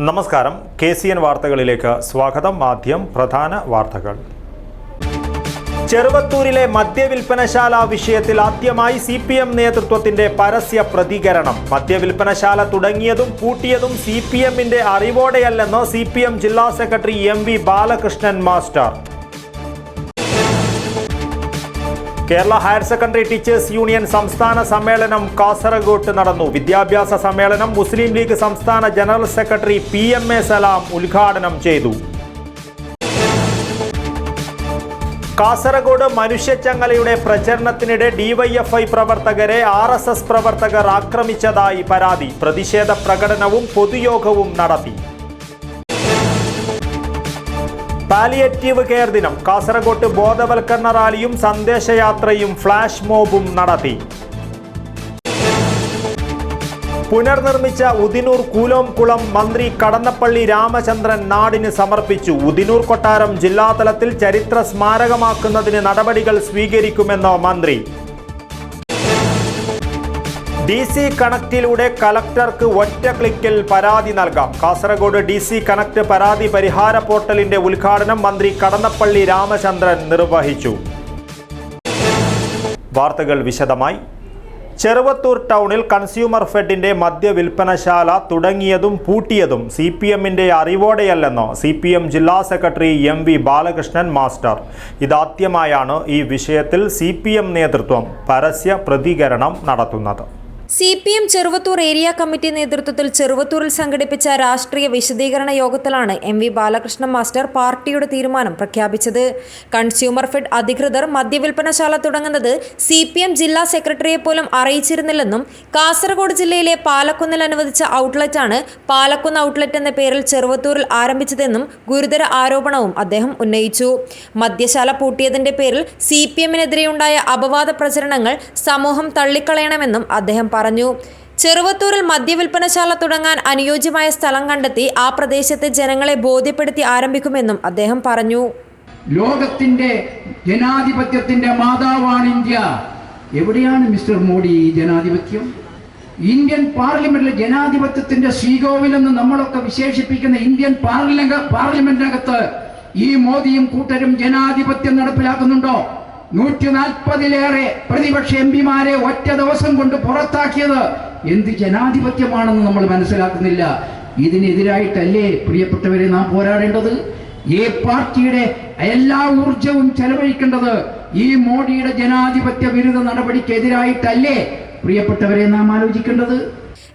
നമസ്കാരം. KCN വാർത്തകളിലേക്ക് സ്വാഗതം. ആദ്യം പ്രധാന വാർത്തകൾ. ചെറുവത്തൂരിലെ മദ്യവിൽപ്പനശാല വിഷയത്തിൽ ആദ്യമായി CPM നേതൃത്വത്തിന്റെ പരസ്യ പ്രതികരണം. മദ്യവിൽപ്പനശാല തുടങ്ങിയതും പൂട്ടിയതും CPMന്റെ അറിവോടെയല്ലെന്ന് CPM ജില്ലാ secretary MV Balakrishnan master. Kerala higher secondary teachers union സംസ്ഥാന സമ്മേളനം കാസർഗോഡ് നടന്നു. വിദ്യാഭ്യാസ സമ്മേളനം മുസ്ലിം ലീഗ് സംസ്ഥാന ജനറൽ സെക്രട്ടറി PMA സലാം ഉദ്ഘാടനം ചെയ്തു. കാസർഗോഡ് മനുഷ്യച്ചങ്ങലയുടെ പ്രചരണത്തിനിടെ DYFI പ്രവർത്തകരെ RSS പ്രവർത്തകർ ആക്രമിച്ചതായി പരാതി. പ്രതിഷേധ പ്രകടനവും പൊതുയോഗവും നടത്തി. പാലിയേറ്റീവ് കെയർ ദിനം. കാസർഗോഡ് ബോധവൽക്കരണ റാലിയും സന്ദേശയാത്രയും ഫ്ലാഷ് മോബും നടത്തി. പുനർനിർമ്മിച്ച ഉദിനൂർ കൂലോംകുളം മന്ത്രി കടന്നപ്പള്ളി രാമചന്ദ്രൻ നാടിന് സമർപ്പിച്ചു. ഉദിനൂർ കൊട്ടാരം ജില്ലാതലത്തിൽ ചരിത്ര സ്മാരകമാക്കുന്നതിന് നടപടികൾ സ്വീകരിക്കുമെന്ന് മന്ത്രി. DC കണക്റ്റിലൂടെ കലക്ടർക്ക് ഒറ്റ ക്ലിക്കിൽ പരാതി നൽകാം. കാസർഗോഡ് DC കണക്ട് പരാതി പരിഹാര പോർട്ടലിന്റെ ഉദ്ഘാടനം മന്ത്രി കടന്നപ്പള്ളി രാമചന്ദ്രൻ നിർവഹിച്ചു. വാർത്തകൾ വിശദമായി. ചെറുവത്തൂർ ടൗണിൽ കൺസ്യൂമർ ഫെഡിന്റെ മദ്യവിൽപ്പനശാല തുടങ്ങിയതും പൂട്ടിയതും CPMന്റെ അറിവോടെയല്ലെന്ന് CPM ജില്ലാ സെക്രട്ടറി MV ബാലകൃഷ്ണൻ മാസ്റ്റർ. ഇതാദ്യമായാണ് ഈ വിഷയത്തിൽ CPM നേതൃത്വം പരസ്യ പ്രതികരണം നടത്തുന്നത്. CPM ചെറുവത്തൂർ ഏരിയ കമ്മിറ്റി നേതൃത്വത്തിൽ ചെറുവത്തൂരിൽ സംഘടിപ്പിച്ച രാഷ്ട്രീയ വിശദീകരണ യോഗത്തിലാണ് MV ബാലകൃഷ്ണൻ മാസ്റ്റർ പാർട്ടിയുടെ തീരുമാനം പ്രഖ്യാപിച്ചത്. കൺസ്യൂമർ ഫെഡ് അധികൃതർ മദ്യവിൽപ്പനശാല തുടങ്ങുന്നത് CPM ജില്ലാ സെക്രട്ടറിയെ പോലും അറിയിച്ചിരുന്നില്ലെന്നും കാസർഗോഡ് ജില്ലയിലെ പാലക്കുന്നിൽ അനുവദിച്ച ഔട്ട്ലെറ്റാണ് പാലക്കുന്ന് ഔട്ട്ലെറ്റ് എന്ന പേരിൽ ചെറുവത്തൂരിൽ ആരംഭിച്ചതെന്നും ഗുരുതര ആരോപണവും അദ്ദേഹം ഉന്നയിച്ചു. മദ്യശാല പൂട്ടിയതിന്റെ പേരിൽ CPMനെതിരെയുണ്ടായ അപവാദ പ്രചരണങ്ങൾ സമൂഹം തള്ളിക്കളയണമെന്നും അദ്ദേഹം പറഞ്ഞു. ചെറുവത്തൂരിൽ മദ്യവിൽപ്പനശാല തുടങ്ങാൻ അനുയോജ്യമായ സ്ഥലം കണ്ടെത്തി ആ പ്രദേശത്തെ ജനങ്ങളെ ബോധ്യപ്പെടുത്തി ആരംഭിക്കുമെന്നും അദ്ദേഹം പറഞ്ഞു. ലോകത്തിന്റെ ജനാധിപത്യത്തിന്റെ മാതാവാണ് ഇന്ത്യ. എവിടെയാണ് മിസ്റ്റർ മോഡി ഈ ജനാധിപത്യം? ഇന്ത്യൻ പാർലമെന്റിലെ ജനാധിപത്യത്തിന്റെ ശ്രീകോവിലെന്ന് നമ്മളൊക്കെ വിശേഷിപ്പിക്കുന്ന ഇന്ത്യൻ പാർലമെന്റിനകത്ത് ഈ മോദിയും കൂട്ടരും ജനാധിപത്യം നടപ്പിലാക്കുന്നുണ്ടോ? 140-ലേറെ പ്രതിപക്ഷ MPമാരെ ഒറ്റ ദിവസം കൊണ്ട് പുറത്താക്കിയത് എന്ത് ജനാധിപത്യമാണെന്ന് നമ്മൾ മനസ്സിലാക്കുന്നില്ല. ഇതിനെതിരായിട്ടല്ലേ പ്രിയപ്പെട്ടവരെ നാം പോരാടേണ്ടത്? ഈ പാർട്ടിയുടെ എല്ലാ ഊർജവും ചെലവഴിക്കേണ്ടത് ഈ മോഡിയുടെ ജനാധിപത്യ വിരുദ്ധ നടപടിക്കെതിരായിട്ടല്ലേ പ്രിയപ്പെട്ടവരെ നാം ആലോചിക്കേണ്ടത്?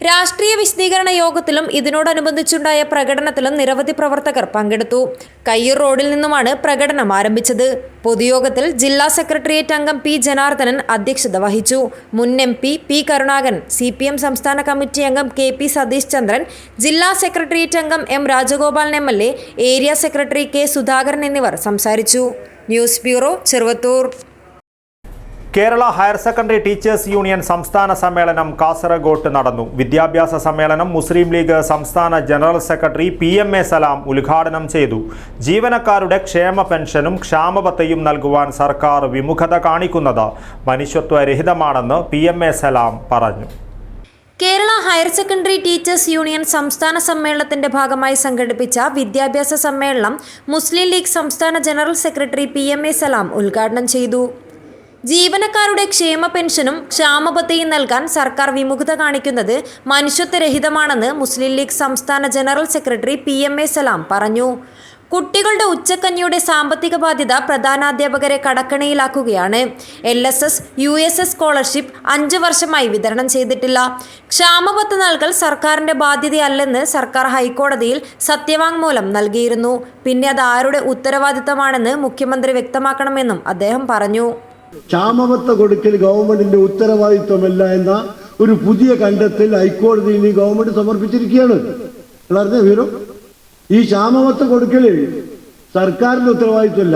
രാഷ്ട്രീയ വിശദീകരണ യോഗത്തിലും ഇതിനോടനുബന്ധിച്ചുണ്ടായ പ്രകടനത്തിലും നിരവധി പ്രവർത്തകർ പങ്കെടുത്തു. കയ്യൂർ റോഡിൽ നിന്നുമാണ് പ്രകടനം ആരംഭിച്ചത്. പൊതുയോഗത്തിൽ ജില്ലാ സെക്രട്ടേറിയറ്റ് അംഗം P ജനാർദ്ദനൻ അധ്യക്ഷത വഹിച്ചു. മുൻ MP P കരുണാകരൻ, CPM സംസ്ഥാന കമ്മിറ്റി അംഗം KP സതീഷ് ചന്ദ്രൻ, ജില്ലാ സെക്രട്ടേറിയറ്റ് അംഗം M Rajagopalan MLA, area secretary K Sudhakaran എന്നിവർ സംസാരിച്ചു. News bureau, Cheruvathur. Kerala higher secondary teachers union സംസ്ഥാന സമ്മേളനം കാസർഗോഡ് നടന്നു. വിദ്യാഭ്യാസ സമ്മേളനം മുസ്ലിം ലീഗ് സംസ്ഥാന ജനറൽ സെക്രട്ടറി PMA സലാം ഉദ്ഘാടനം ചെയ്തു. ജീവനക്കാരുടെ ക്ഷേമ പെൻഷനും ക്ഷാമബത്തയും നൽകുവാൻ സർക്കാർ വിമുഖത കാണിക്കുന്നത് മനുഷ്യത്വരഹിതമാണെന്ന് PMA സലാം പറഞ്ഞു. Kerala higher secondary teachers union സംസ്ഥാന സമ്മേളനത്തിന്റെ ഭാഗമായി സംഘടിപ്പിച്ച വിദ്യാഭ്യാസ സമ്മേളനം മുസ്ലിം ലീഗ് സംസ്ഥാന ജനറൽ സെക്രട്ടറി PMA സലാം ഉദ്ഘാടനം ചെയ്തു. ജീവനക്കാരുടെ ക്ഷേമ പെൻഷനും ക്ഷാമബത്തയും നൽകാൻ സർക്കാർ വിമുഖത കാണിക്കുന്നത് മനുഷ്യത്വരഹിതമാണെന്ന് മുസ്ലിം ലീഗ് സംസ്ഥാന ജനറൽ സെക്രട്ടറി PMA സലാം പറഞ്ഞു. കുട്ടികളുടെ ഉച്ചക്കഞ്ഞിയുടെ സാമ്പത്തിക ബാധ്യത പ്രധാനാധ്യാപകരെ കടക്കണിയിലാക്കുകയാണ്. LSS USS സ്കോളർഷിപ്പ് 5 വർഷമായി വിതരണം ചെയ്തിട്ടില്ല. ക്ഷാമബത്ത നൽകൽ സർക്കാരിന്റെ ബാധ്യതയല്ലെന്ന് സർക്കാർ ഹൈക്കോടതിയിൽ സത്യവാങ്മൂലം നൽകിയിരുന്നു. പിന്നെ അത് ആരുടെ ഉത്തരവാദിത്തമാണെന്ന് മുഖ്യമന്ത്രി വ്യക്തമാക്കണമെന്നും അദ്ദേഹം പറഞ്ഞു. ക്ഷാമബത്ത കൊടുക്കൽ ഗവൺമെന്റിന്റെ ഉത്തരവാദിത്വമല്ല എന്ന ഒരു പുതിയ കണ്ടെത്തൽ ഹൈക്കോടതിയിൽ ഗവൺമെന്റ് സമർപ്പിച്ചിരിക്കുകയാണ്. അറിഞ്ഞ വിവരം? ഈ ക്ഷാമബത്ത കൊടുക്കല് സർക്കാരിന്റെ ഉത്തരവാദിത്വമല്ല.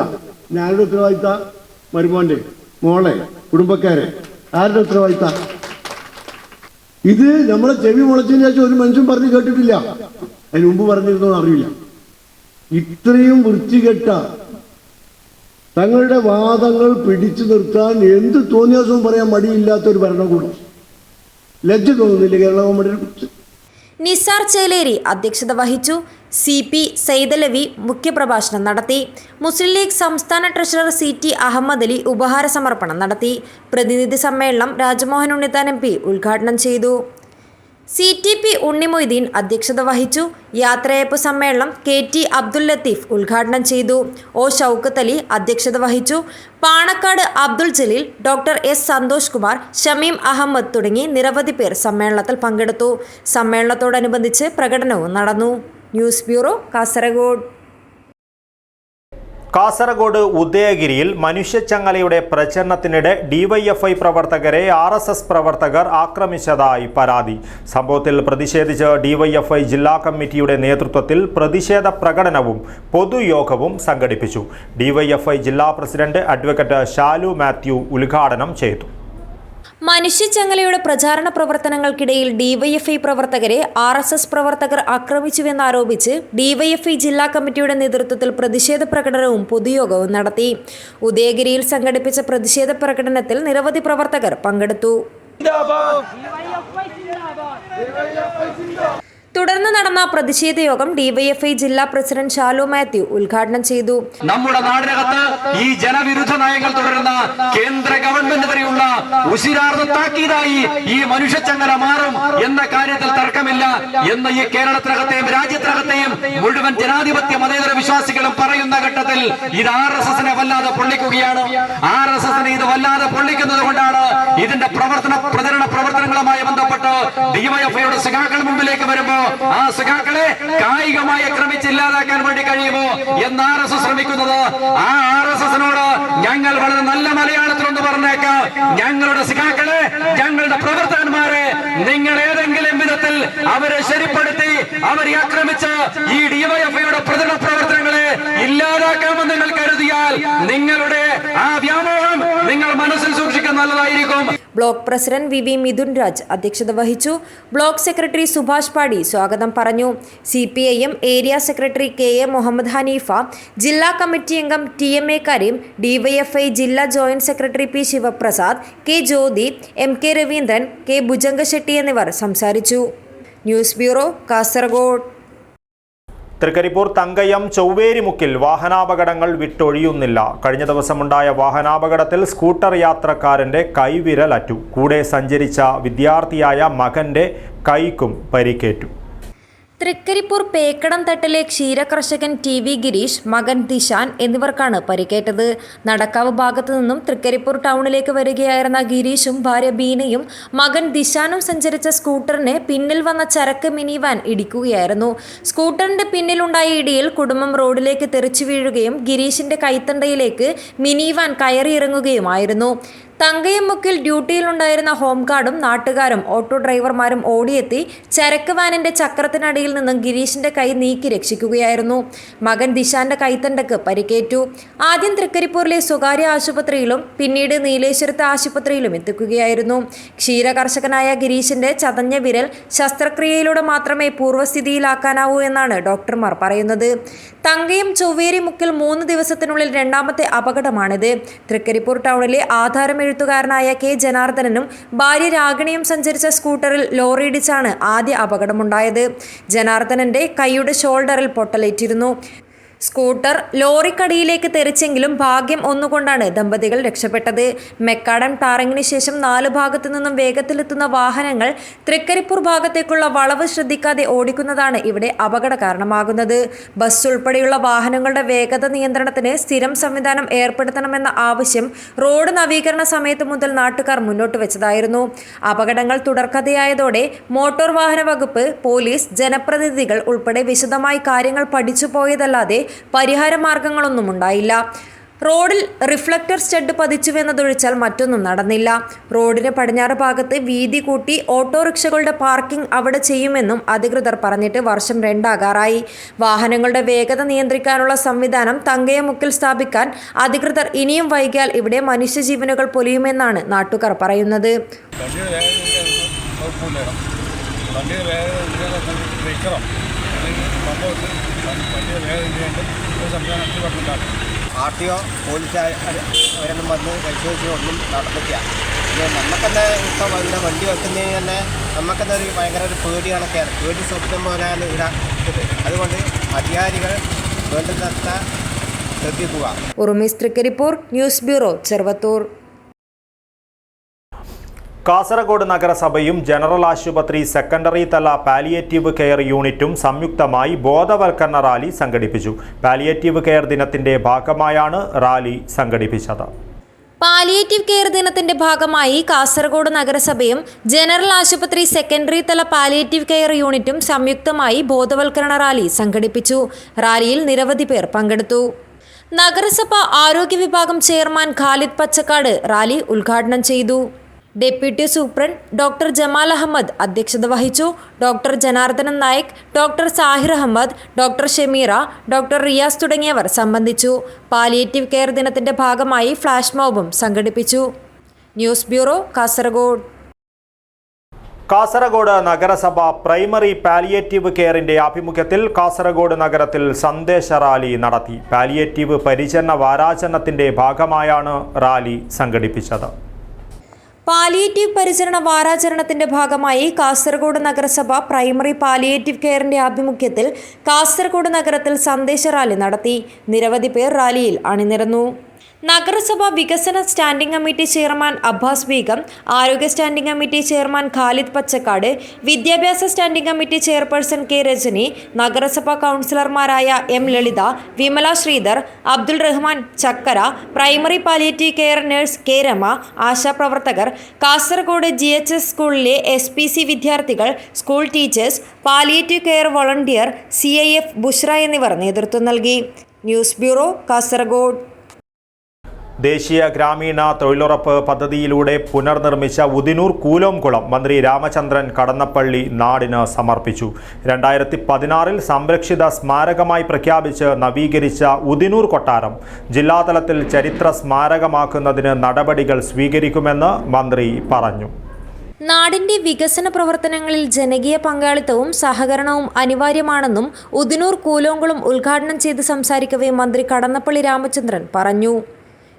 ആരുടെ ഉത്തരവാദിത്ത? മരുമോന്റെ, മോളെ, കുടുംബക്കാരെ, ആരുടെ ഉത്തരവാദിത്ത? ഇത് നമ്മളെ ചെവി മുളച്ചതിന് ശേഷം ഒരു മനുഷ്യൻ പറഞ്ഞു കേട്ടിട്ടില്ല. അതിന് മുമ്പ് പറഞ്ഞിരുന്നോ അറിയില്ല. ഇത്രയും വൃത്തികെട്ട തങ്ങളുടെ വാദങ്ങൾ പിടിച്ചു നിർത്താൻ എന്ത് തോന്നിയാസവും പറയാൻ മടിയില്ലാത്ത ഒരു ഭരണകൂടം. ലജ്ജ തോന്നുന്നില്ല കേരള ഗവൺമെന്റിനെ കുറിച്ച്? നിസാർ ചേലേരി അധ്യക്ഷത വഹിച്ചു. CP സൈദലവി മുഖ്യപ്രഭാഷണം നടത്തി. മുസ്ലിം ലീഗ് സംസ്ഥാന ട്രഷറർ CT അഹമ്മദ് അലി ഉപഹാര സമർപ്പണം നടത്തി. പ്രതിനിധി സമ്മേളനം രാജ്മോഹൻ ഉണ്ണിത്താൻ MP ഉദ്ഘാടനം ചെയ്തു. CTP ഉണ്ണിമൊയ്തീൻ അധ്യക്ഷത വഹിച്ചു. യാത്രയയപ്പ് സമ്മേളനം KT അബ്ദുൽ ലത്തീഫ് ഉദ്ഘാടനം ചെയ്തു. O ഷൗക്കത്ത് അലി അധ്യക്ഷത വഹിച്ചു. പാണക്കാട് അബ്ദുൾ ജലീൽ, ഡോക്ടർ S സന്തോഷ് കുമാർ, ഷമീം അഹമ്മദ് തുടങ്ങി നിരവധി പേർ സമ്മേളനത്തിൽ പങ്കെടുത്തു. സമ്മേളനത്തോടനുബന്ധിച്ച് പ്രകടനവും നടന്നു. News bureau, Kasaragod. കാസർഗോഡ് ഉദയഗിരിയിൽ മനുഷ്യച്ചങ്ങലയുടെ പ്രചരണത്തിനിടെ DYFI പ്രവർത്തകരെ RSS പ്രവർത്തകർ ആക്രമിച്ചതായി പരാതി. സംഭവത്തിൽ പ്രതിഷേധിച്ച് DYFI ജില്ലാ കമ്മിറ്റിയുടെ നേതൃത്വത്തിൽ പ്രതിഷേധ പ്രകടനവും പൊതുയോഗവും സംഘടിപ്പിച്ചു. DYFI ജില്ലാ പ്രസിഡന്റ് അഡ്വക്കേറ്റ് ഷാലു മാത്യു ഉദ്ഘാടനം ചെയ്തു. മനുഷ്യച്ചങ്ങലയുടെ പ്രചാരണ പ്രവർത്തനങ്ങൾക്കിടയിൽ DYFI പ്രവർത്തകരെ RSS പ്രവർത്തകർ ആക്രമിച്ചുവെന്നാരോപിച്ച് DYFI ജില്ലാ കമ്മിറ്റിയുടെ നേതൃത്വത്തിൽ പ്രതിഷേധ പ്രകടനവും പൊതുയോഗവും നടത്തി. ഉദയഗിരിയിൽ സംഘടിപ്പിച്ച പ്രതിഷേധ പ്രകടനത്തിൽ നിരവധി പ്രവർത്തകർ പങ്കെടുത്തു. തുടർന്ന് നടന്ന പ്രതിഷേധ യോഗം DYFI ജില്ലാ പ്രസിഡന്റ് ഷാലു മാത്യു ഉദ്ഘാടനം ചെയ്തു. നമ്മുടെ നാടിനകത്ത് ഈ ജനവിരുദ്ധ നയങ്ങൾ തുടരുന്ന കേന്ദ്ര ഗവൺമെന്റിനെതിരെയുള്ള ഉശിരാർന്ന താക്കീതായി ഈ മനുഷ്യച്ചങ്ങല മാറും എന്ന കാര്യത്തിൽ തർക്കമില്ല എന്ന് ഈ കേരളത്തിനകത്തെയും രാജ്യത്തിനകത്തെയും മുഴുവൻ ജനാധിപത്യ മതേതര വിശ്വാസികളും പറയുന്ന ഘട്ടത്തിൽ ഇത് RSSനെ വല്ലാതെ പൊള്ളിക്കുകയാണ്. RSSനെ ഇത് വല്ലാതെ പൊള്ളിക്കുന്നത് കൊണ്ടാണ് ഇതിന്റെ പ്രചരണ പ്രവർത്തനങ്ങളുമായി ബന്ധപ്പെട്ട് DYFIയുടെ സഖാക്കൾ മുമ്പിലേക്ക് വരുമ്പോൾ ആ സഖാക്കളെ കായികമായി ആക്രമിച്ച് ഇല്ലാതാക്കാൻ വേണ്ടി കഴിയുമോ എന്ന് RSS ശ്രമിക്കുന്നത്. ആ RSSനോട് ഞങ്ങൾ വളരെ നല്ല മലയാളത്തിലൊന്ന് പറഞ്ഞേക്കാം, ഞങ്ങളുടെ സഖാക്കളെ, ഞങ്ങളുടെ പ്രവർത്തകന്മാരെ നിങ്ങൾ ഏതെങ്കിലും വിധത്തിൽ അവരെ ശരിപ്പെടുത്തി അവരെ ആക്രമിച്ച് ഈ DYFIയുടെ പ്രചരണ പ്രവർത്തനങ്ങളെ ഇല്ലാതാക്കാമെന്ന് നിങ്ങൾ കരുതിയാൽ നിങ്ങളുടെ ആ വ്യാമോഹം നിങ്ങൾ മനസ്സിൽ സൂക്ഷിക്കാൻ നല്ലതായിരിക്കും. Block president VV Mithun Raj അധ്യക്ഷത വഹിച്ചു. ബ്ലോക്ക് സെക്രട്ടറി സുഭാഷ് പാടി സ്വാഗതം പറഞ്ഞു. CPIM area secretary KA Muhammed Haneefa, ജില്ലാ കമ്മിറ്റി അംഗം TMA കരീം, DYFI ജില്ലാ joint secretary P Sivaprasad, K Jyothi, MK Raveendran, K Bhujangashetty എന്നിവർ സംസാരിച്ചു. News bureau, Kasaragod. തൃക്കരിപ്പൂർ തങ്കയം ചൊവ്വേരിമുക്കിൽ വാഹനാപകടങ്ങൾ വിട്ടൊഴിയുന്നില്ല. കഴിഞ്ഞ ദിവസമുണ്ടായ വാഹനാപകടത്തിൽ സ്കൂട്ടർ യാത്രക്കാരൻ്റെ കൈവിരലറ്റു. കൂടെ സഞ്ചരിച്ച വിദ്യാർത്ഥിയായ മകൻ്റെ കൈക്കും പരിക്കേറ്റു. തൃക്കരിപ്പൂർ പേക്കടം തട്ടിലെ ക്ഷീരകർഷകൻ TV ഗിരീഷ്, മകൻ ദിശാൻ എന്നിവർക്കാണ് പരിക്കേറ്റത്. നടക്കാവ് ഭാഗത്തു നിന്നും തൃക്കരിപ്പൂർ ടൗണിലേക്ക് വരികയായിരുന്ന ഗിരീഷും ഭാര്യ ബീനയും മകൻ ദിശാനും സഞ്ചരിച്ച സ്കൂട്ടറിന് പിന്നിൽ വന്ന ചരക്ക് മിനി വാൻ ഇടിക്കുകയായിരുന്നു. സ്കൂട്ടറിന്റെ പിന്നിലുണ്ടായ ഇടിയിൽ കുടുംബം റോഡിലേക്ക് തെറിച്ചു വീഴുകയും ഗിരീഷിന്റെ കൈത്തണ്ടയിലേക്ക് മിനി വാൻ കയറിയിറങ്ങുകയുമായിരുന്നു. തങ്കയം മുക്കിൽ ഡ്യൂട്ടിയിലുണ്ടായിരുന്ന ഹോംഗാർഡും നാട്ടുകാരും ഓട്ടോ ഡ്രൈവർമാരും ഓടിയെത്തി ചരക്ക് വാനിന്റെ ചക്രത്തിനടിയിൽ നിന്നും ഗിരീഷിന്റെ കൈ നീക്കി രക്ഷിക്കുകയായിരുന്നു. മകൻ ദിശാന്റെ കൈത്തണ്ടക്ക് പരിക്കേറ്റു. ആദ്യം തൃക്കരിപ്പൂരിലെ സ്വകാര്യ ആശുപത്രിയിലും പിന്നീട് നീലേശ്വരത്തെ ആശുപത്രിയിലും എത്തിക്കുകയായിരുന്നു. ക്ഷീരകർഷകനായ ഗിരീഷിന്റെ ചതഞ്ഞ വിരൽ ശസ്ത്രക്രിയയിലൂടെ മാത്രമേ പൂർവ്വസ്ഥിതിയിലാക്കാനാവൂ എന്നാണ് ഡോക്ടർമാർ പറയുന്നത്. തങ്കയം ചൊവ്വേരി മുക്കിൽ 3 ദിവസത്തിനുള്ളിൽ രണ്ടാമത്തെ അപകടമാണിത്. തൃക്കരിപ്പൂർ ടൗണിലെ ആധാരം എഴുത്തുകാരനായ K ജനാർദ്ദനനും ഭാര്യ രാഗിണിയും സഞ്ചരിച്ച സ്കൂട്ടറിൽ ലോറിയിടിച്ചാണ് ആദ്യ അപകടമുണ്ടായത്. ജനാർദ്ദനന്റെ കൈയുടെ ഷോൾഡറിൽ പൊട്ടലേറ്റിരുന്നു. സ്കൂട്ടർ ലോറിക്കടിയിലേക്ക് തെറിച്ചെങ്കിലും ഭാഗ്യം ഒന്നുകൊണ്ടാണ് ദമ്പതികൾ രക്ഷപ്പെട്ടത്. മെക്കാഡം ടാറിങ്ങിന് ശേഷം 4 ഭാഗത്തു നിന്നും വേഗത്തിലെത്തുന്ന വാഹനങ്ങൾ തൃക്കരിപ്പൂർ ഭാഗത്തേക്കുള്ള വളവ് ശ്രദ്ധിക്കാതെ ഓടിക്കുന്നതാണ് ഇവിടെ അപകട കാരണമാകുന്നത്. ബസ് ഉൾപ്പെടെയുള്ള വാഹനങ്ങളുടെ വേഗത നിയന്ത്രണത്തിന് സ്ഥിരം സംവിധാനം ഏർപ്പെടുത്തണമെന്ന ആവശ്യം റോഡ് നവീകരണ സമയത്ത് മുതൽ നാട്ടുകാർ മുന്നോട്ട് വെച്ചതായിരുന്നു. അപകടങ്ങൾ തുടർക്കഥയായതോടെ മോട്ടോർ വാഹന വകുപ്പ്, പോലീസ്, ജനപ്രതിനിധികൾ ഉൾപ്പെടെ വിശദമായി കാര്യങ്ങൾ പഠിച്ചു പോയതല്ലാതെ പരിഹാര മാർഗങ്ങളൊന്നും ഉണ്ടായില്ല. റോഡിൽ റിഫ്ലക്ടർ സ്റ്റഡ് പതിച്ചുവെന്നതൊഴിച്ചാൽ മറ്റൊന്നും നടന്നില്ല. റോഡിന് പടിഞ്ഞാറ് ഭാഗത്ത് വീതി കൂട്ടി ഓട്ടോറിക്ഷകളുടെ പാർക്കിംഗ് അവിടെ ചെയ്യുമെന്നും അധികൃതർ പറഞ്ഞിട്ട് വർഷം 2 ആകാറായി. വാഹനങ്ങളുടെ വേഗത നിയന്ത്രിക്കാനുള്ള സംവിധാനം തങ്കയമുക്കിൽ സ്ഥാപിക്കാൻ അധികൃതർ ഇനിയും വൈകിയാൽ ഇവിടെ മനുഷ്യജീവനുകൾ പൊലിയുമെന്നാണ് നാട്ടുകാർ പറയുന്നത്. RTO പോലീസ് അവരൊന്നും വന്ന് പരിശോധിച്ച് ഒന്നും നടന്നില്ല. നമുക്ക് തന്നെ ഇപ്പം ഇവിടെ വണ്ടി വെക്കുന്നതിന് തന്നെ നമുക്ക് തന്നെ ഒരു ഭയങ്കര ഒരു പേടി കണക്കെയാണ്. പേടി സ്വപ്നം പോലെയാണ് ഇവിടെ. അതുകൊണ്ട് അധികാരികൾ വേണ്ടുന്നത്ര ശ്രദ്ധിക്കുക. ഉറുമീസ് തൃക്കരിപ്പൂർ, ന്യൂസ് ബ്യൂറോ, ചെറുവത്തൂർ. കാസർഗോഡ് നഗരസഭയും ജനറൽ ആശുപത്രി സെക്കൻഡറി തല പാലിയേറ്റീവ് കെയർ യൂണിറ്റും സംയുക്തമായി ബോധവൽക്കരണ റാലി സംഘടിപ്പിച്ചു. പാലിയേറ്റീവ് കെയർ ദിനത്തിന്റെ ഭാഗമായാണ് റാലി സംഘടിപ്പിച്ചത്. പാലിയേറ്റീവ് കെയർ ദിനത്തിന്റെ ഭാഗമായി കാസർഗോഡ് നഗരസഭയും ജനറൽ ആശുപത്രി സെക്കൻഡറി തല പാലിയേറ്റീവ് കെയർ യൂണിറ്റും സംയുക്തമായി ബോധവൽക്കരണ റാലി സംഘടിപ്പിച്ചു. റാലിയിൽ നിരവധി പേർ പങ്കെടുത്തു. നഗരസഭ ആരോഗ്യ വിഭാഗം ചെയർമാൻ ഖാലിദ് പച്ചക്കാട് റാലി ഉദ്ഘാടനം ചെയ്തു. Deputy superintendent doctor Jamal Ahmed അധ്യക്ഷത വഹിച്ചു. Doctor Janardhanan Nayak, doctor Sahir Ahmed, doctor Shameera, doctor Riyaz തുടങ്ങിയവർ സംബന്ധിച്ചു. പാലിയേറ്റീവ് കെയർ ദിനത്തിന്റെ ഭാഗമായി ഫ്ലാഷ് മോബും സംഘടിപ്പിച്ചു. News bureau, Kasaragod. കാസർഗോഡ് നഗരസഭ പ്രൈമറി പാലിയേറ്റീവ് കെയറിന്റെ ആഭിമുഖ്യത്തിൽ കാസർഗോഡ് നഗരത്തിൽ സന്ദേശ റാലി നടത്തി. പാലിയേറ്റീവ് പരിചരണ വാരാചരണത്തിന്റെ ഭാഗമായാണ് റാലി സംഘടിപ്പിച്ചത്. പാലിയേറ്റീവ് പരിചരണ വാരാചരണത്തിന്റെ ഭാഗമായി കാസർഗോഡ് നഗരസഭ പ്രൈമറി പാലിയേറ്റീവ് കെയറിന്റെ ആഭിമുഖ്യത്തിൽ കാസർഗോഡ് നഗരത്തിൽ സന്ദേശ റാലി നടത്തി. നിരവധി പേർ റാലിയിൽ അണിനിരന്നു. നഗരസഭ വികസന standing committee chairman Abbas Beegum, ആരോഗ്യ standing committee chairman Khalid Pachakkad, വിദ്യാഭ്യാസ standing committee chairperson K Rajani, നഗരസഭാ കൗൺസിലർമാരായ M Lalitha, Vimala Sreedhar, Abdul Rahman Chakkara, primary palliative care nurse K Rama, ആശാപ്രവർത്തകർ, കാസർഗോഡ് GHS സ്കൂളിലെ SPC വിദ്യാർത്ഥികൾ, school teachers, palliative care volunteer, CIF Bushra എന്നിവർ നേതൃത്വം നൽകി. News bureau, Kasaragod. ദേശീയ ഗ്രാമീണ തൊഴിലുറപ്പ് പദ്ധതിയിലൂടെ പുനർനിർമ്മിച്ച ഉദിനൂർ കൂലോംകുളം മന്ത്രി രാമചന്ദ്രൻ കടന്നപ്പള്ളി നാടിന് സമർപ്പിച്ചു. 2016 സംരക്ഷിത സ്മാരകമായി പ്രഖ്യാപിച്ച് നവീകരിച്ച ഉദിനൂർ കൊട്ടാരം ജില്ലാതലത്തിൽ ചരിത്ര സ്മാരകമാക്കുന്നതിന് നടപടികൾ സ്വീകരിക്കുമെന്ന് മന്ത്രി പറഞ്ഞു. നാടിന്റെ വികസന പ്രവർത്തനങ്ങളിൽ ജനകീയ പങ്കാളിത്തവും സഹകരണവും അനിവാര്യമാണെന്നും ഉദിനൂർ കൂലോംകുളം ഉദ്ഘാടനം ചെയ്ത് സംസാരിക്കവേ മന്ത്രി കടന്നപ്പള്ളി രാമചന്ദ്രൻ പറഞ്ഞു.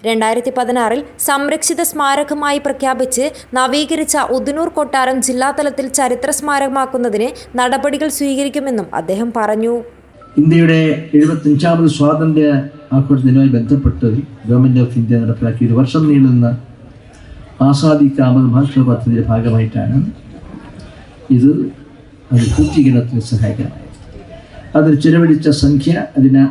2016 സംരക്ഷിത സ്മാരകമായി പ്രഖ്യാപിച്ച് നവീകരിച്ച ഉദിനൂർ കൊട്ടാരം ജില്ലാതലത്തിൽ ചരിത്ര സ്മാരകമാക്കുന്നതിന് നടപടികൾ സ്വീകരിക്കുമെന്നും അദ്ദേഹം പറഞ്ഞു. ഇന്ത്യയുടെ 75ാമത് സ്വാതന്ത്ര്യ ആഘോഷത്തിനുമായി ബന്ധപ്പെട്ട് ഗവൺമെന്റ് ഓഫ് ഇന്ത്യ നടപ്പിലാക്കിയ 1 വർഷം നീളുന്ന ആസാദി കാ അമൃത് മഹോത്സവ പദ്ധതിയുടെ ഭാഗമായിട്ടാണ് ഇത് പൂർത്തീകരണത്തിന് സഹായകരമായത്. അതിൽ ചിലവഴിച്ച സംഖ്യ, അതിന്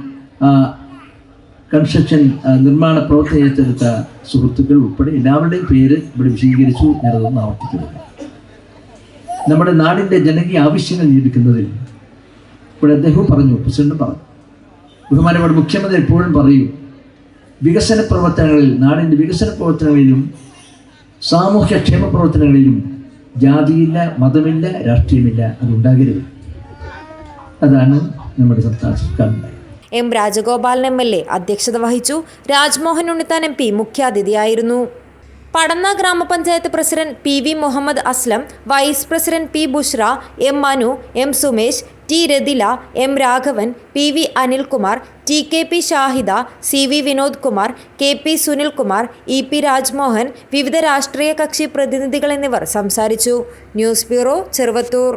കൺസ്ട്രക്ഷൻ നിർമ്മാണ പ്രവർത്തനം ഏറ്റെടുത്ത സുഹൃത്തുക്കൾ ഉൾപ്പെടെ എല്ലാവരുടെയും പേര് ഇവിടെ വിശദീകരിച്ചു. ഞാനതൊന്നും ആവർത്തിക്കുന്നത്. നമ്മുടെ നാടിൻ്റെ ജനകീയ ആവശ്യങ്ങൾ നിയന്ത്രിക്കുന്നതിൽ ഇവിടെ അദ്ദേഹവും പറഞ്ഞു, പ്രസിഡന്റ് പറഞ്ഞു, ബഹുമാനപ്പെട്ട മുഖ്യമന്ത്രി എപ്പോഴും പറയും, വികസന പ്രവർത്തനങ്ങളിൽ, നാടിൻ്റെ വികസന പ്രവർത്തനങ്ങളിലും സാമൂഹ്യക്ഷേമ പ്രവർത്തനങ്ങളിലും ജാതിയില്ല, മതമില്ല, രാഷ്ട്രീയമില്ല, അതുണ്ടാകരുത്. അതാണ് നമ്മുടെ സംസ്ഥാന സർക്കാരിൻ്റെ. എം രാജഗോപാലൻ MLA അധ്യക്ഷത വഹിച്ചു. രാജ്മോഹൻ ഉണ്ണിത്താൻ MP മുഖ്യാതിഥിയായിരുന്നു. പടന്ന ഗ്രാമപഞ്ചായത്ത് president PV Muhammad Aslam, vice president P Bushra, M Manu, M Sumesh, T Rathila, M Raghavan, PV Anilkumar, TKP Shahida, CV Vinod Kumar, KP Sunilkumar, EP Rajmohan, വിവിധ രാഷ്ട്രീയ കക്ഷി പ്രതിനിധികൾ എന്നിവർ സംസാരിച്ചു. News bureau, Cheruvathur.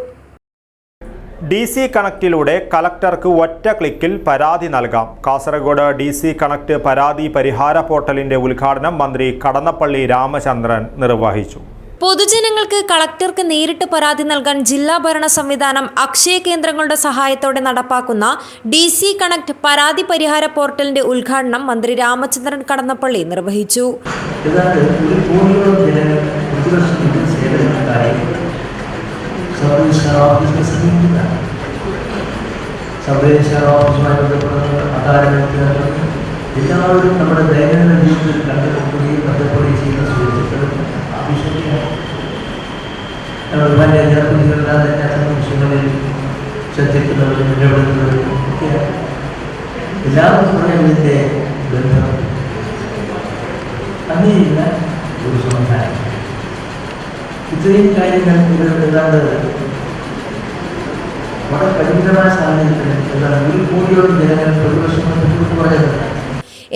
DC കണക്റ്റിലൂടെ കളക്ടർക്ക് ഒറ്റ ക്ലിക്കിൽ പരാതി നൽകാം. കാസർഗോഡ് DC കണക്ട് പരാതി പരിഹാര പോർട്ടലിന്റെ ഉദ്ഘാടനം മന്ത്രി കടന്നപ്പള്ളി രാമചന്ദ്രൻ നിർവഹിച്ചു. പൊതുജനങ്ങൾക്ക് കളക്ടർക്ക് നേരിട്ട് പരാതി നൽകാൻ ജില്ലാ ഭരണ സംവിധാനം അക്ഷയ കേന്ദ്രങ്ങളുടെ സഹായത്തോടെ നടപ്പാക്കുന്ന DC കണക്ട് പരാതി പരിഹാര പോർട്ടലിന്റെ ഉദ്ഘാടനം മന്ത്രി രാമചന്ദ്രൻ കടന്നപ്പള്ളി നിർവഹിച്ചു. എല്ലാവരും നമ്മുടെ ദൈനംദിന ജീവിതത്തിൽ കണ്ടുമുട്ടുകയും ബന്ധപ്പെടുകയും ചെയ്യുന്ന സുഹൃത്തുക്കളും ആവശ്യമാണ്. വിഷയങ്ങളിൽ ശ്രദ്ധിക്കുന്നവരും ഇടപെടുന്നവരും ഒക്കെയാണ്. എല്ലാവർക്കും ഇതിൻ്റെ ബന്ധം അങ്ങനെയുള്ള ഒരു സമാധാനം. ഇത്രയും കാര്യങ്ങൾ ഇവർ ഏതാണ്ട് വളരെ പരിമിതമായ സാഹചര്യത്തിൽ എന്താണ് 1 കോടിയോളം ജനങ്ങൾ പ്രതിവർഷം പറയുന്നത്.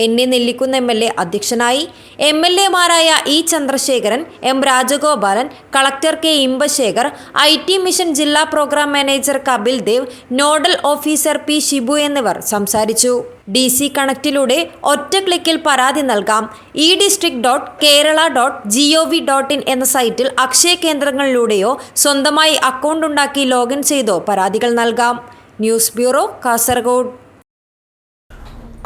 എൻ.എ. നെല്ലിക്കുന്ന് എം.എൽ.എ. അധ്യക്ഷനായി. എം.എൽ.എമാരായ E. Chandrasekharan, M. Rajagopalan, collector K. Inbasekar, IT mission ജില്ലാ programme manager Kapil Dev, nodal officer P. Shibu എന്നിവർ സംസാരിച്ചു. DC കണക്റ്റിലൂടെ ഒറ്റ ക്ലിക്കിൽ പരാതി നൽകാം. e-district.kerala.gov.in എന്ന സൈറ്റിൽ അക്ഷയ കേന്ദ്രങ്ങളിലൂടെയോ സ്വന്തമായി അക്കൗണ്ട് ഉണ്ടാക്കി ലോഗിൻ ചെയ്തോ പരാതികൾ നൽകാം. News bureau, Kasaragod.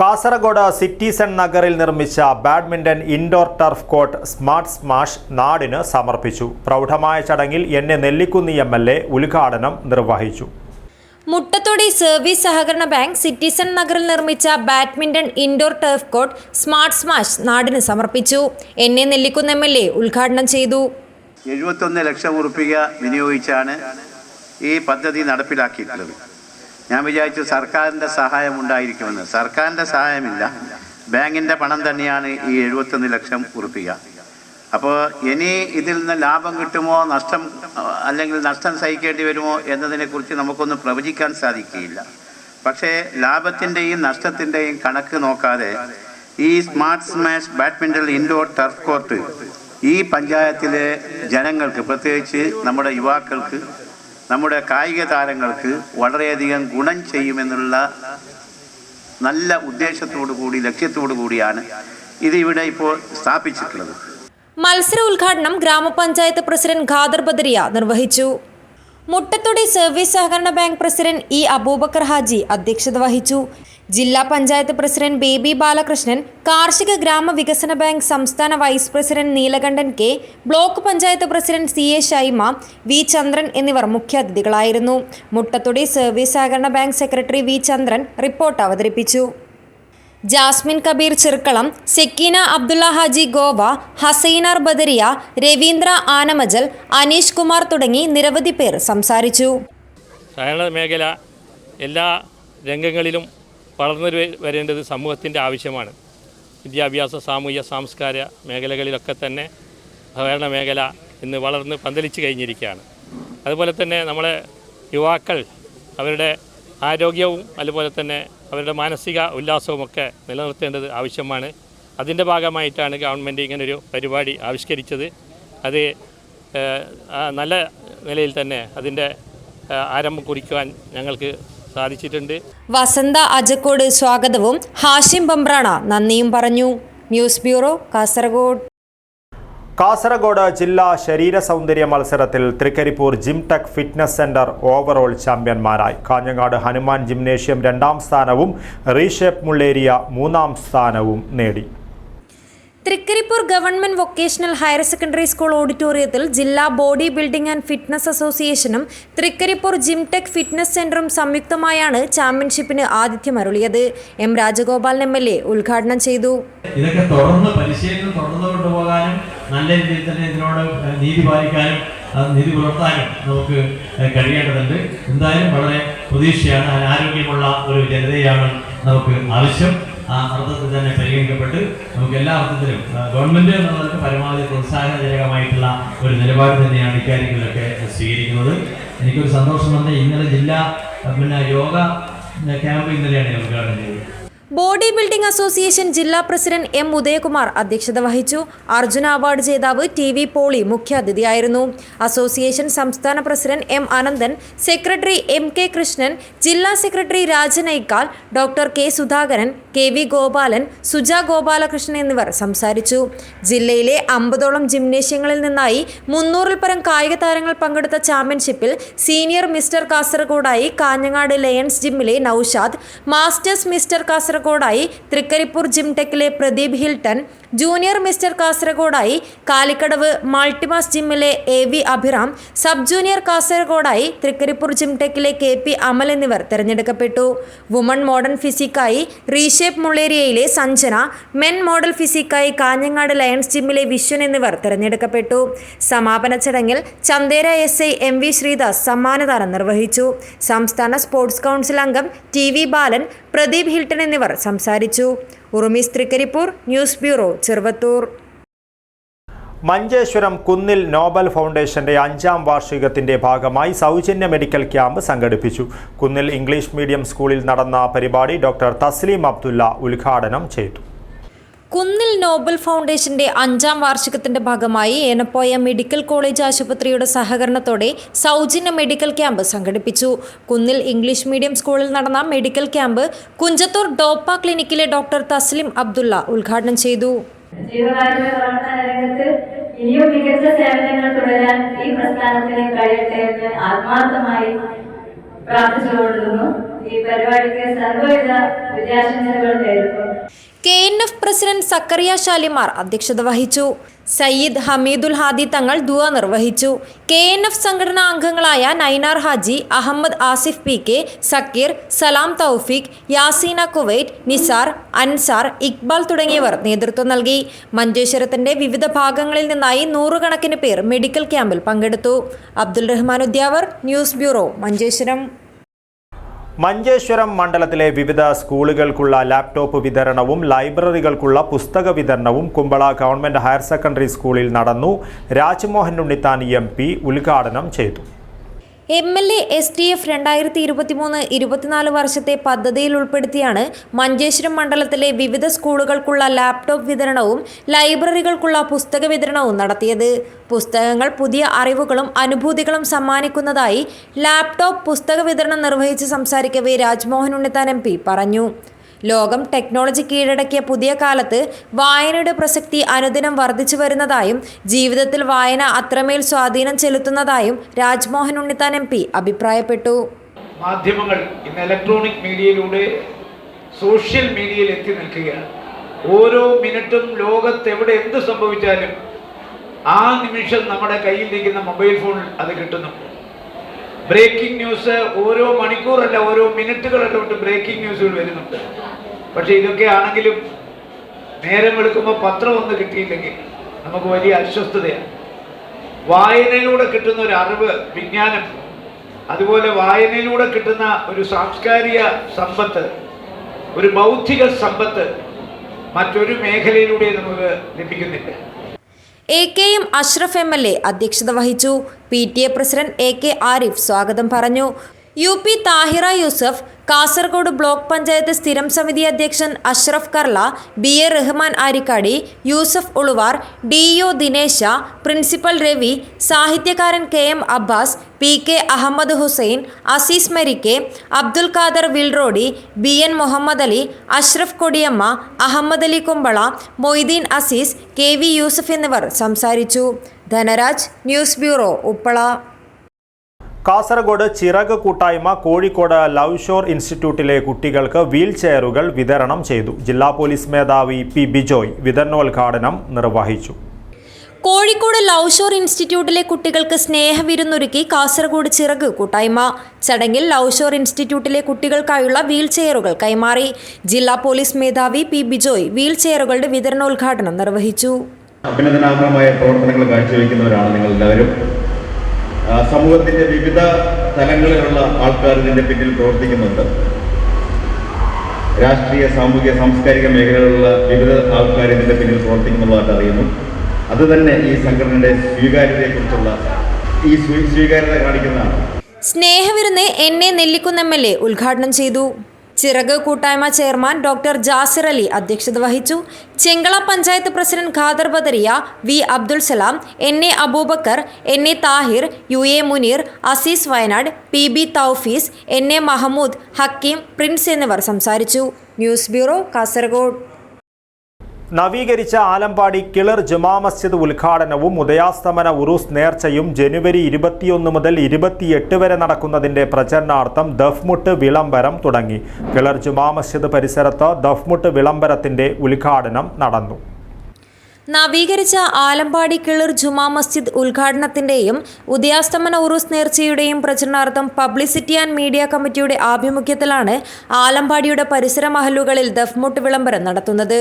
Kasaragod citizen നഗറിൽ നിർമ്മിച്ച badminton indoor turf court smart smash നാടിന് സമർപ്പിച്ചു. പ്രൗഢമായ ചടങ്ങിൽ N.A. നെല്ലിക്കുന്ന് എം.എൽ.എ. ഉദ്ഘാടനം നിർവഹിച്ചു. മുട്ടത്തൊടി സർവീസ് സഹകരണ ബാങ്ക് സിറ്റിസൺ നഗറിൽ നിർമ്മിച്ച badminton indoor turf court smart smash നാടിന് സമർപ്പിച്ചു. N.A. നെല്ലിക്കുന്ന് എം.എൽ.എ. ഉദ്ഘാടനം ചെയ്തു. 71 ലക്ഷം രൂപ വിനിയോഗിച്ചാണ് ഈ പദ്ധതി നടപ്പിലാക്കിയിട്ടുള്ളത്. ഞാൻ വിചാരിച്ചു സർക്കാരിൻ്റെ സഹായം ഉണ്ടായിരിക്കുമെന്ന്. സർക്കാരിൻ്റെ സഹായമില്ല, ബാങ്കിൻ്റെ പണം തന്നെയാണ് ഈ 71 ലക്ഷം രൂപ. അപ്പോൾ ഇനി ഇതിൽ നിന്ന് ലാഭം കിട്ടുമോ അല്ലെങ്കിൽ നഷ്ടം സഹിക്കേണ്ടി വരുമോ എന്നതിനെക്കുറിച്ച് നമുക്കൊന്നും പ്രവചിക്കാൻ സാധിക്കുകയില്ല. പക്ഷേ ലാഭത്തിൻ്റെയും നഷ്ടത്തിൻ്റെയും കണക്ക് നോക്കാതെ ഈ smart smash badminton indoor turf court ഈ പഞ്ചായത്തിലെ ജനങ്ങൾക്ക്, പ്രത്യേകിച്ച് നമ്മുടെ യുവാക്കൾക്ക്, നമ്മുടെ കായിക താരങ്ങൾക്ക് വളരെയധികം ഗുണം ചെയ്യുമെന്നുള്ള നല്ല ഉദ്ദേശത്തോടു കൂടി, ലക്ഷ്യത്തോടു കൂടിയാണ് ഇത് ഇവിടെ ഇപ്പോൾ സ്ഥാപിച്ചിട്ടുള്ളത്. മത്സര ഉദ്ഘാടനം ഗ്രാമപഞ്ചായത്ത് പ്രസിഡന്റ് ഖാദർ ബദരിയ നിർവഹിച്ചു. മുട്ടത്തൊടി സർവീസ് സഹകരണ ബാങ്ക് പ്രസിഡന്റ് ഇ. അബൂബക്കർ ഹാജി അധ്യക്ഷത വഹിച്ചു. ജില്ലാ പഞ്ചായത്ത് പ്രസിഡന്റ് ബേബി ബാലകൃഷ്ണൻ, കാർഷിക ഗ്രാമവികസന ബാങ്ക് സംസ്ഥാന vice president Neelakandan K, block panchayat president CA Shyma, V. Chandran എന്നിവർ മുഖ്യാതിഥികളായിരുന്നു. മുട്ടത്തൊടി സർവീസ് സഹകരണ bank secretary V. Chandran report അവതരിപ്പിച്ചു. ജാസ്മിൻ കബീർ ചെറുക്കളം, സെക്കീന അബ്ദുള്ള ഹാജി ഗോവ, ഹസൈനാർ ബദരിയ, രവീന്ദ്ര ആനമജൽ, അനീഷ് കുമാർ തുടങ്ങി നിരവധി പേർ സംസാരിച്ചു. സഹകരണ മേഖല എല്ലാ രംഗങ്ങളിലും വളർന്നു വരേണ്ടത് സമൂഹത്തിൻ്റെ ആവശ്യമാണ്. വിദ്യാഭ്യാസ, സാമൂഹ്യ, സാംസ്കാരിക മേഖലകളിലൊക്കെ തന്നെ സഹകരണ മേഖല ഇന്ന് വളർന്ന് പന്തലിച്ച് കഴിഞ്ഞിരിക്കുകയാണ്. അതുപോലെ തന്നെ നമ്മളെ യുവാക്കൾ അവരുടെ ആരോഗ്യവും അതുപോലെ തന്നെ അവരുടെ മാനസിക ഉല്ലാസവുമൊക്കെ നിലനിർത്തേണ്ടത് ആവശ്യമാണ്. അതിൻ്റെ ഭാഗമായിട്ടാണ് ഗവൺമെൻറ് ഇങ്ങനൊരു പരിപാടി ആവിഷ്കരിച്ചത്. അത് നല്ല നിലയിൽ തന്നെ അതിൻ്റെ ആരംഭം കുറിക്കുവാൻ ഞങ്ങൾക്ക് സാധിച്ചിട്ടുണ്ട്. വസന്ത അജക്കോട് സ്വാഗതവും ഹാഷിം ബംബ്രാണ നന്ദിയും പറഞ്ഞു. News bureau, Kasaragod. കാസർഗോഡ് ജില്ലാ ശരീര സൗന്ദര്യ മത്സരത്തിൽ Trikaripur Gymtech fitness centre overall ചാമ്പ്യന്മാരായി. കാഞ്ഞങ്ങാട് ഹനുമാൻ ജിംനേഷ്യം 2ാം സ്ഥാനവും റീഷേപ്പ് മുള്ളേരിയ 3ാം സ്ഥാനവും നേടി. Trikaripur government vocational higher secondary school ഓഡിറ്റോറിയത്തിൽ ജില്ലാ ബോഡി ബിൽഡിംഗ് ആൻഡ് ഫിറ്റ്നസ് അസോസിയേഷനും തൃക്കരിപ്പൂർ ജിംടെക് ഫിറ്റ്നസ് സെന്ററും സംയുക്തമായാണ് ചാമ്പ്യൻഷിപ്പിന് ആതിഥ്യമരുളിയത്. എം. രാജഗോപാലൻ എം.എൽ.എ. ഉദ്ഘാടനം ചെയ്തു. ഇതൊക്കെ തുടർന്ന് പരിശീലനം തുടർന്നു കൊണ്ടുപോകാനും നല്ല രീതിയിൽ തന്നെ ഇതിനോട് നീതി പാലിക്കാനും നീതി പുലർത്താനും നമുക്ക് കഴിയേണ്ടതുണ്ട്. എന്തായാലും വളരെ പ്രതീക്ഷയാണ്. ആരോഗ്യമുള്ള ഒരു ജനതയാണ് നമുക്ക് ആവശ്യം. ആ അർത്ഥത്തിൽ തന്നെ പരിഗണിക്കപ്പെട്ട് നമുക്ക് എല്ലാ അർത്ഥത്തിലും ഗവൺമെൻറ് എന്നുള്ളവർക്ക് പരമാവധി പ്രോത്സാഹനജനകമായിട്ടുള്ള ഒരു നിലപാട് തന്നെയാണ് ഇക്കാര്യങ്ങളിലൊക്കെ സ്വീകരിക്കുന്നത്. എനിക്കൊരു സന്തോഷം തന്നെ ഇന്നലെ ജില്ലാ യോഗ ക്യാമ്പ് ഇന്നലെയാണ് ഞാൻ ഉദ്ഘാടനം ചെയ്തത്. ബോഡി ബിൽഡിംഗ് അസോസിയേഷൻ ജില്ലാ പ്രസിഡന്റ് എം. ഉദയകുമാർ അധ്യക്ഷത വഹിച്ചു. അർജുന അവാർഡ് ജേതാവ് TV പോളി മുഖ്യാതിഥിയായിരുന്നു. അസോസിയേഷൻ സംസ്ഥാന president M. Ananthan, secretary M.K. Krishnan, ജില്ലാ secretary Rajan Aikkal, doctor K. Sudhakaran, KV Gopalan, Suja Gopalakrishnan എന്നിവർ സംസാരിച്ചു. ജില്ലയിലെ 50ഓളം ജിംനേഷ്യങ്ങളിൽ നിന്നായി 300-ൽ പരം കായിക താരങ്ങൾ പങ്കെടുത്ത ചാമ്പ്യൻഷിപ്പിൽ സീനിയർ മിസ്റ്റർ കാസർഗോഡായി കാഞ്ഞങ്ങാട് ലയൺസ് ജിമ്മിലെ നൌഷാദ്, മാസ്റ്റേഴ്സ് മിസ്റ്റർ കാസർഗോഡായി തൃക്കരിപ്പൂർ ജിംടെക്കിലെ പ്രദീപ് ഹിൽട്ടൺ, ജൂനിയർ മിസ്റ്റർ കാസർഗോഡായി കാലിക്കടവ് മൾട്ടിമാസ് ജിമ്മിലെ AV അഭിറാം, സബ് ജൂനിയർ കാസർഗോഡായി തൃക്കരിപ്പൂർ ജിംടെക്കിലെ KP അമൽ എന്നിവർ തിരഞ്ഞെടുക്കപ്പെട്ടു. വുമൺ മോഡേൺ ഫിസിക്കായി റീഷേപ്പ് മുള്ളേരിയയിലെ സഞ്ജന, മെൻ മോഡൽ ഫിസിക്കായി കാഞ്ഞങ്ങാട് ലയൺസ് ജിമ്മിലെ വിശ്വൻ എന്നിവർ തിരഞ്ഞെടുക്കപ്പെട്ടു. സമാപന ചടങ്ങിൽ ചന്ദേര SI MV ശ്രീദാസ് സമ്മാനദാനം നിർവഹിച്ചു. സംസ്ഥാന സ്പോർട്സ് കൗൺസിൽ അംഗം TV ബാലൻ, പ്രദീപ് ഹിൽട്ടൺ എന്നിവർ സംസാരിച്ചു. ഉറുമീസ് തൃക്കരിപ്പൂർ, ന്യൂസ് ബ്യൂറോ, ചെറുവത്തൂർ. മഞ്ചേശ്വരം കുന്നിൽ നോബൽ ഫൗണ്ടേഷന്റെ 5ാം വാർഷികത്തിന്റെ ഭാഗമായി സൗജന്യ മെഡിക്കൽ ക്യാമ്പ് സംഘടിപ്പിച്ചു. കുന്നിൽ ഇംഗ്ലീഷ് മീഡിയം സ്കൂളിൽ നടന്ന പരിപാടി ഡോക്ടർ തസ്ലീം അബ്ദുള്ള ഉദ്ഘാടനം ചെയ്തു. കുന്നിൽ നോബൽ ഫൗണ്ടേഷന്റെ 5ാം വാർഷികത്തിന്റെ ഭാഗമായി ഏനപ്പോയ മെഡിക്കൽ കോളേജ് ആശുപത്രിയുടെ സഹകരണത്തോടെ സൗജന്യ മെഡിക്കൽ ക്യാമ്പ് സംഘടിപ്പിച്ചു. കുന്നിൽ ഇംഗ്ലീഷ് മീഡിയം സ്കൂളിൽ നടന്ന മെഡിക്കൽ ക്യാമ്പ് കുഞ്ചത്തൂർ ഡോപ്പ ക്ലിനിക്കിലെ ഡോക്ടർ തസ്ലിം അബ്ദുള്ള ഉദ്ഘാടനം ചെയ്തു. ജീവകാരുണ്യ പ്രവർത്തന രംഗത്ത് ഇനിയും മികച്ച സേവനങ്ങൾ തുടരാൻ ഈ പ്രസ്ഥാനത്തിന് കഴിയട്ടെ എന്ന് ആത്മാർത്ഥമായി പ്രാർത്ഥിച്ചുകൊണ്ടിരുന്നു. ഈ പരിപാടിക്ക് സർവ്വവിധ വിജയാശംസകൾ നേരുന്നു. KNF പ്രസിഡന്റ് സക്കറിയ ഷാലിമാർ അധ്യക്ഷത വഹിച്ചു. സയ്യിദ് ഹമീദുൽ ഹാദി തങ്ങൾ ദുആ നിർവഹിച്ചു. KNF സംഘടനാ അംഗങ്ങളായ നൈനാർ ഹാജി, അഹമ്മദ് ആസിഫ് PK, സക്കീർ, സലാം തൗഫീഖ്, യാസീന കുവൈറ്റ്, നിസാർ, അൻസാർ, ഇക്ബാൽ തുടങ്ങിയവർ നേതൃത്വം നൽകി. മഞ്ചേശ്വരത്തിന്റെ വിവിധ ഭാഗങ്ങളിൽ നിന്നായി 100 കണക്കിന് പേർ മെഡിക്കൽ ക്യാമ്പിൽ പങ്കെടുത്തു. Abdul Rahman Udyavar, news bureau, Manjeshwaram. മഞ്ചേശ്വരം മണ്ഡലത്തിലെ വിവിധ സ്കൂളുകൾക്കുള്ള ലാപ്ടോപ്പ് വിതരണവും ലൈബ്രറികൾക്കുള്ള പുസ്തക വിതരണവും കുമ്പള ഗവൺമെന്റ് ഹയർ സെക്കൻഡറി സ്കൂളിൽ നടന്നു. രാജ്മോഹൻ ഉണ്ണിത്താൻ MP ഉദ്ഘാടനം ചെയ്തു. MLA STF 2023-24 വർഷത്തെ പദ്ധതിയിൽ ഉൾപ്പെടുത്തിയാണ് മഞ്ചേശ്വരം മണ്ഡലത്തിലെ വിവിധ സ്കൂളുകൾക്കുള്ള ലാപ്ടോപ്പ് വിതരണവും ലൈബ്രറികൾക്കുള്ള പുസ്തക വിതരണവും നടത്തിയത്. പുസ്തകങ്ങൾ പുതിയ അറിവുകളും അനുഭൂതികളും സമ്മാനിക്കുന്നതായി ലാപ്ടോപ്പ് പുസ്തക വിതരണം നിർവഹിച്ച് സംസാരിക്കവേ രാജ്മോഹൻ ഉണ്ണിത്താൻ MP പറഞ്ഞു. ലോകം ടെക്നോളജി കീഴടക്കിയ പുതിയ കാലത്ത് വായനയുടെ പ്രസക്തി അനുദിനം വർദ്ധിച്ചു വരുന്നതായും ജീവിതത്തിൽ വായന അത്രമേൽ സ്വാധീനം ചെലുത്തുന്നതായും രാജ്മോഹൻ ഉണ്ണിത്താൻ MP അഭിപ്രായപ്പെട്ടു. മാധ്യമങ്ങൾ ഇന്ന് ഇലക്ട്രോണിക് മീഡിയയിലൂടെ സോഷ്യൽ മീഡിയയിൽ എത്തി നിൽക്കുകയാണ്. ഓരോ മിനിറ്റും ലോകത്ത് എവിടെ എന്ത് സംഭവിച്ചാലും ആ നിമിഷം നമ്മുടെ കയ്യിലിരിക്കുന്ന മൊബൈൽ ഫോണിൽ അത് കിട്ടുന്നു. ബ്രേക്കിംഗ് ന്യൂസ് ഓരോ മണിക്കൂറല്ല, ഓരോ മിനിറ്റുകളിലോട്ട് ബ്രേക്കിംഗ് ന്യൂസുകൾ വരുന്നുണ്ട്. പക്ഷെ ഇതൊക്കെ ആണെങ്കിലും നേരം വെളുക്കുമ്പോൾ പത്രം ഒന്ന് കിട്ടിയില്ലെങ്കിൽ നമുക്ക് വലിയ അസ്വസ്ഥതയാണ്. വായനയിലൂടെ കിട്ടുന്ന ഒരു അറിവ്, വിജ്ഞാനം, അതുപോലെ വായനയിലൂടെ കിട്ടുന്ന ഒരു സാംസ്കാരിക സമ്പത്ത്, ഒരു ബൗദ്ധിക സമ്പത്ത് മറ്റൊരു മേഖലയിലൂടെ നമുക്ക് ലഭിക്കുന്നില്ല. AKM അഷ്റഫ് MLA അധ്യക്ഷത വഹിച്ചു. PTA പ്രസിഡന്റ് AK ആരിഫ് സ്വാഗതം പറഞ്ഞു. UP താഹിറ യൂസഫ്, കാസർഗോഡ് ബ്ലോക്ക് പഞ്ചായത്ത് സ്ഥിരം സമിതി അധ്യക്ഷൻ Ashraf Karla, BA Rahman Arikkady, Yusuf Uluvar, DO Dinesha, principal Ravi, സാഹിത്യകാരൻ KM Abbas, PK Ahammed Hussain, Azeez Marike, Abdul Khader Vilrody, BN Muhammed Ali, Ashraf Kodiyamma, Ahammed Ali Kumbla, Moideen Azeez, KV Yusuf എന്നിവർ സംസാരിച്ചു. Dhanaraj, news bureau, Uppala. കാസർഗോഡ് ചിറക് കൂട്ടായ്മ കോഴിക്കോട് ലവ് ഷോർ ഇൻസ്റ്റിറ്റ്യൂട്ടിലെ കുട്ടികൾക്ക് വീൽ ചെയറുകൾ വിതരണം ചെയ്തു. ജില്ലാ പോലീസ് മേധാവി P ബിജോയ് വിതരണോദ്ഘാടനം നിർവഹിച്ചു. കോഴിക്കോട് ലവ് ഷോർ ഇൻസ്റ്റിറ്റ്യൂട്ടിലെ കുട്ടികൾക്ക് സ്നേഹവിരുന്നൊരുക്കി കാസർഗോഡ് ചിറക് കൂട്ടായ്മ. ചടങ്ങിൽ ലവ് ഷോർ ഇൻസ്റ്റിറ്റ്യൂട്ടിലെ കുട്ടികൾക്കായുള്ള വീൽ ചെയറുകൾ കൈമാറി. ജില്ലാ പോലീസ് മേധാവി P ബിജോയ് വീൽ ചെയറുകളുടെ വിതരണോദ്ഘാടനം നിർവഹിച്ചു. അഭിനന്ദനാർഹമായ പ്രവർത്തനങ്ങൾ കാഴ്ചവെക്കുന്നവരാണ് നിങ്ങൾ എല്ലാവരും. സമൂഹത്തിന്റെ വിവിധ തലങ്ങളിലുള്ള ആൾക്കാർ ഇതിന്റെ പിന്നിൽ പ്രവർത്തിക്കുന്നുണ്ട്. രാഷ്ട്രീയ, സാമൂഹിക, സാംസ്കാരിക മേഖലകളിലുള്ള വിവിധ ആൾക്കാർ ഇതിന്റെ പിന്നിൽ പ്രവർത്തിക്കുന്നുള്ളതായിട്ട് അറിയുന്നു. അതുതന്നെ ഈ സംഘടനയുടെ സ്വീകാര്യതയെക്കുറിച്ചുള്ള ഈ സ്വീകാര്യത കാണിക്കുന്നതാണ്. സ്നേഹവിരുന്ന് എന്നെ നെല്ലിക്കുന്ന് MLA ഉദ്ഘാടനം ചെയ്തു. ചിറക് കൂട്ടായ്മ ചെയർമാൻ ഡോക്ടർ ജാസിർ അലി അധ്യക്ഷത വഹിച്ചു. Chengala panchayat president Khader Badariya, V Abdul Salam, NA Abubakar, NA Thahir, UA Muneer, Azeez Wayanad, PB Thoufees, NA Mahmood, Hakeem, Prince എന്നിവർ സംസാരിച്ചു. News bureau, Kasaragod. നവീകരിച്ച ആലമ്പാടി കിളർ ജുമാ മസ്ജിദ് ഉദ്ഘാടനവും ഉദയാസ്തമന ഉറൂസ് നേർച്ചയും ജനുവരി 21 മുതൽ 28 വരെ നടക്കുന്നതിന്റെ പ്രചരണാർത്ഥം ദഫ്മുട്ട് വിളംബരം തുടങ്ങി. കിളർ ജുമാ മസ്ജിദ് പരിസരത്ത് ദഫ്മുട്ട് വിളംബരത്തിന്റെ ഉദ്ഘാടനം നടന്നു. നവീകരിച്ച ആലമ്പാടി കിളിർ ജുമാ മസ്ജിദ് ഉദ്ഘാടനത്തിന്റെയും ഉദയാസ്തമന ഉറൂസ് നേർച്ചയുടെയും പ്രചരണാർത്ഥം പബ്ലിസിറ്റി ആൻഡ് മീഡിയ കമ്മിറ്റിയുടെ ആഭിമുഖ്യത്തിലാണ് ആലമ്പാടിയുടെ പരിസര മഹല്ലുകളിൽ ദഫ്മുട്ട് വിളംബരം നടത്തുന്നത്.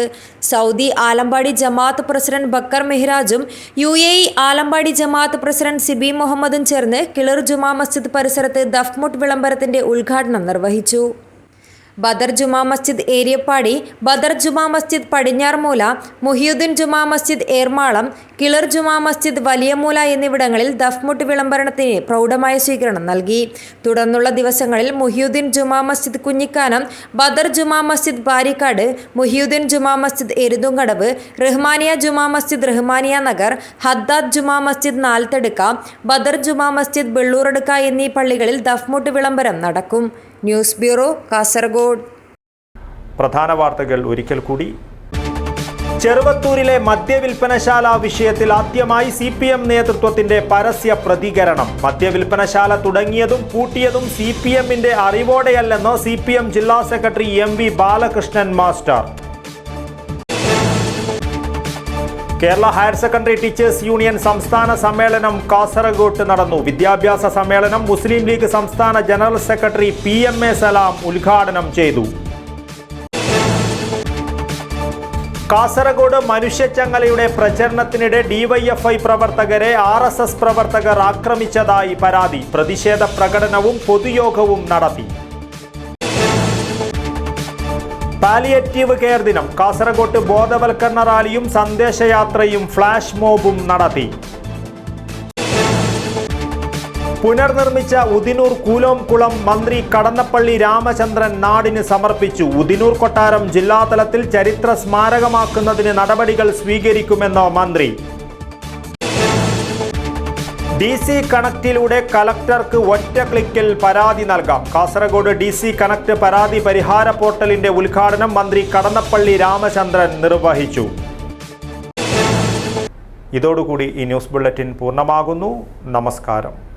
സൗദി ആലമ്പാടി ജമാഅത്ത് പ്രസിഡന്റ് ബക്കർ മെഹ്രാജും UAE ആലമ്പാടി ജമാഅത്ത് പ്രസിഡന്റ് സിബി മുഹമ്മദും ചേർന്ന് കിളിർ ജുമാ മസ്ജിദ് പരിസരത്ത് ദഫ്മുട്ട് വിളംബരത്തിന്റെ ഉദ്ഘാടനം നിർവഹിച്ചു. ബദർ ജുമാ മസ്ജിദ് ഏരിയപ്പാടി, ബദർ ജുമാ മസ്ജിദ് പടിഞ്ഞാർമൂല, മുഹിയുദ്ദീൻ ജുമാ മസ്ജിദ് ഏർമാളം, കിളർ ജുമാ മസ്ജിദ് വലിയമൂല എന്നിവിടങ്ങളിൽ ദഫ്മുട്ട് വിളംബരണത്തിന് പ്രൗഢമായ സ്വീകരണം നൽകി. തുടർന്നുള്ള ദിവസങ്ങളിൽ മുഹിയുദ്ദീൻ ജുമാ മസ്ജിദ് കുഞ്ഞിക്കാനം, ബദർ ജുമാ മസ്ജിദ് ബാരിക്കാട്, മുഹിയുദ്ദീൻ ജുമാ മസ്ജിദ് എരുതുങ്കടവ്, റഹ്മാനിയ ജുമാ മസ്ജിദ് റഹ്മാനിയ നഗർ, ഹദ്ദാദ് ജുമാ മസ്ജിദ് നാൽത്തടുക്ക, ബദർ ജുമാ മസ്ജിദ് വെള്ളൂറടുക്ക എന്നീ പള്ളികളിൽ ദഫ്മുട്ട് വിളംബരം നടക്കും. News bureau, Kasaragod. പ്രധാന വാർത്തകൾ ഒരിക്കൽ കൂടി. ചെറുവത്തൂരിലെ മദ്യവിൽപ്പനശാല വിഷയത്തിൽ ആദ്യമായി CPM നേതൃത്വത്തിന്റെ പരസ്യ പ്രതികരണം. മദ്യവിൽപ്പനശാല തുടങ്ങിയതും പൂട്ടിയതും CPMന്റെ അറിവോടെയല്ലെന്ന് CPM ജില്ലാ secretary MV Balakrishnan master. Kerala higher secondary teachers union സംസ്ഥാന സമ്മേളനം കാസർഗോട്ട് നടന്നു. വിദ്യാഭ്യാസ സമ്മേളനം മുസ്ലിം ലീഗ് സംസ്ഥാന ജനറൽ സെക്രട്ടറി PMA സലാം ഉദ്ഘാടനം ചെയ്തു. കാസർഗോഡ് മനുഷ്യച്ചങ്ങലയുടെ പ്രചരണത്തിനിടെ DYFI പ്രവർത്തകരെ RSS പ്രവർത്തകർ ആക്രമിച്ചതായി പരാതി. പ്രതിഷേധ പ്രകടനവും പൊതുയോഗവും നടത്തി. പാലിയേറ്റീവ് കെയർ ദിനം. കാസർഗോഡ് ബോധവൽക്കരണ റാലിയും സന്ദേശയാത്രയും ഫ്ലാഷ് മോബും നടത്തി. പുനർനിർമ്മിച്ച ഉദിനൂർ കൂലോംകുളം മന്ത്രി കടന്നപ്പള്ളി രാമചന്ദ്രൻ നാടിന് സമർപ്പിച്ചു. ഉദിനൂർ കൊട്ടാരം ജില്ലാതലത്തിൽ ചരിത്ര സ്മാരകമാക്കുന്നതിന് നടപടികൾ സ്വീകരിക്കുമെന്ന് മന്ത്രി. DC കണക്റ്റിലൂടെ കലക്ടർക്ക് ഒറ്റ ക്ലിക്കിൽ പരാതി നൽകാം. കാസർഗോഡ് DC കണക്ട് പരാതി പരിഹാര പോർട്ടലിന്റെ ഉദ്ഘാടനം മന്ത്രി കടന്നപ്പള്ളി രാമചന്ദ്രൻ നിർവഹിച്ചു. ഇതോടുകൂടി ഈ ന്യൂസ് ബുള്ളറ്റിൻ പൂർണ്ണമാകുന്നു. നമസ്കാരം.